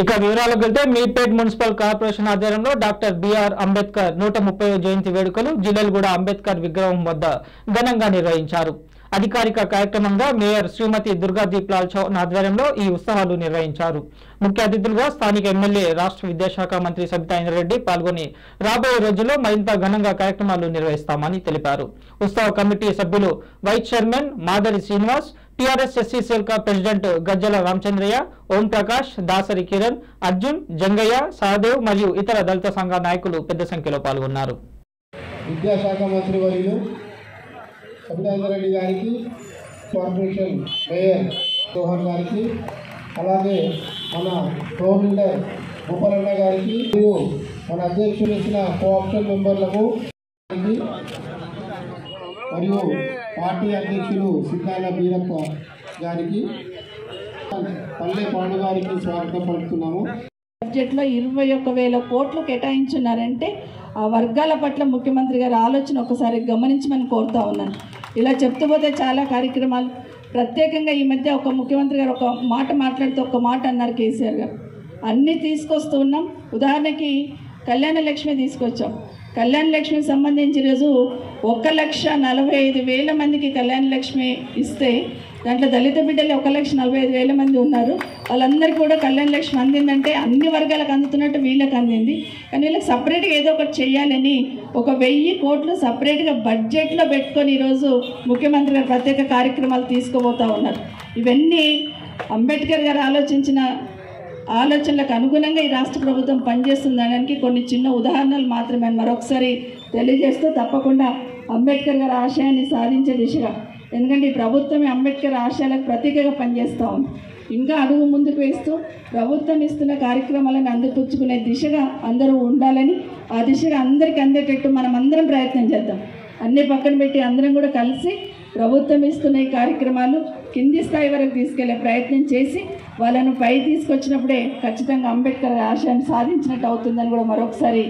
ఇక వివరాలకు వెళ్తే మీర్పేట్ మున్సిపల్ కార్పొరేషన్ ఆధ్వర్యంలో డాక్టర్ బిఆర్ అంబేద్కర్ 130వ జయంతి వేడుకలు జిల్లెలగూడ అంబేద్కర్ విగ్రహం వద్ద ఘనంగా నిర్వహించారు. అధికారిక కార్యక్రమంగా మేయర్ శ్రీమతి దుర్గాదీప్ లాల్ చౌహాన్ ఆధ్వర్యంలో ఈ ఉత్సవాలు నిర్వహించారు. ముఖ్య అతిథులుగా స్థానిక ఎమ్మెల్యే రాష్ట్ర విద్యాశాఖ మంత్రి సబితా ఇంద్రారెడ్డి పాల్గొని రాబోయే రోజుల్లో మరింత ఘనంగా కార్యక్రమాలు నిర్వహిస్తామని తెలిపారు. ఉత్సవ కమిటీ సభ్యులు vice chairman Madari Srinivas, TRS SC cell president Gajjala Ramachandraiah, Om Prakash, Dasari Kiran, Arjun, Jangaiah, Sahadev మరియు ఇతర దళిత సంఘ నాయకులు పెద్ద సంఖ్యలో పాల్గొన్నారు. విద్యాశాఖ మంత్రి వర్యులు సబితా ఇంద్రారెడ్డి గారికి, కార్పొరేషన్ మేయర్ చౌహాన్ గారికి, అలాగే మన ఫ్లోర్ లీడర్ గోపాలన్న గారికి, మన అధ్యక్షులు ఇచ్చిన కోఆప్షన్ మెంబర్లకు మరియు పార్టీ అధ్యక్షులు సిద్ధాల బీరప్ప గారికి, పల్లె పాండు గారికి స్వాగతం పలుకుతున్నాము. బడ్జెట్లో 21,000 కోట్లు కేటాయించున్నారంటే ఆ వర్గాల పట్ల ముఖ్యమంత్రి గారి ఆలోచన ఒకసారి గమనించమని కోరుతా ఉన్నాను. ఇలా చెప్తూ పోతే చాలా కార్యక్రమాలు, ప్రత్యేకంగా ఈ మధ్య ఒక ముఖ్యమంత్రి గారు ఒక మాట మాట్లాడుతూ ఒక మాట అన్నారు కేసీఆర్ గారు, అన్నీ తీసుకొస్తూ ఉన్నాం. ఉదాహరణకి కళ్యాణ లక్ష్మి తీసుకొచ్చాం. కళ్యాణ లక్ష్మికి సంబంధించి ఈరోజు 1,45,000 మందికి కళ్యాణ లక్ష్మి ఇస్తే దాంట్లో దళిత బిడ్డలు 1,45,000 మంది ఉన్నారు. వాళ్ళందరికీ కూడా కళ్యాణ లక్ష్మి అందిందంటే అన్ని వర్గాలకు అందుతున్నట్టు వీళ్ళకి అందింది. కానీ వీళ్ళకి సపరేట్గా ఏదో ఒకటి చేయాలని 1,000 కోట్లు సపరేట్గా బడ్జెట్లో పెట్టుకొని ఈరోజు ముఖ్యమంత్రి గారు ప్రత్యేక కార్యక్రమాలు తీసుకుపోతూ ఉన్నారు. ఇవన్నీ అంబేద్కర్ గారు ఆలోచించిన ఆలోచనలకు అనుగుణంగా ఈ రాష్ట్ర ప్రభుత్వం పనిచేస్తుందనడానికి కొన్ని చిన్న ఉదాహరణలు మాత్రమే మరొకసారి తెలియజేస్తూ, తప్పకుండా అంబేద్కర్ గారి ఆశయాన్ని సాధించే దిశగా, ఎందుకంటే ఈ ప్రభుత్వం అంబేద్కర్ ఆశయాలకు ప్రతీకగా పనిచేస్తూ ఉంది. ఇంకా అడుగు ముందుకు వేస్తూ ప్రభుత్వం ఇస్తున్న కార్యక్రమాలను అందిపుచ్చుకునే దిశగా అందరూ ఉండాలని, ఆ దిశగా అందరికీ అందేటట్టు మనం అందరం ప్రయత్నం చేద్దాం. అన్నీ పక్కన పెట్టి అందరం కూడా కలిసి ప్రభుత్వం ఇస్తున్న ఈ కార్యక్రమాలు కింది స్థాయి వరకు తీసుకెళ్లే ప్రయత్నం చేసి వాళ్ళను పై తీసుకొచ్చినప్పుడే ఖచ్చితంగా అంబేద్కర్ ఆశయాన్ని సాధించినట్టు అవుతుందని కూడా మరొకసారి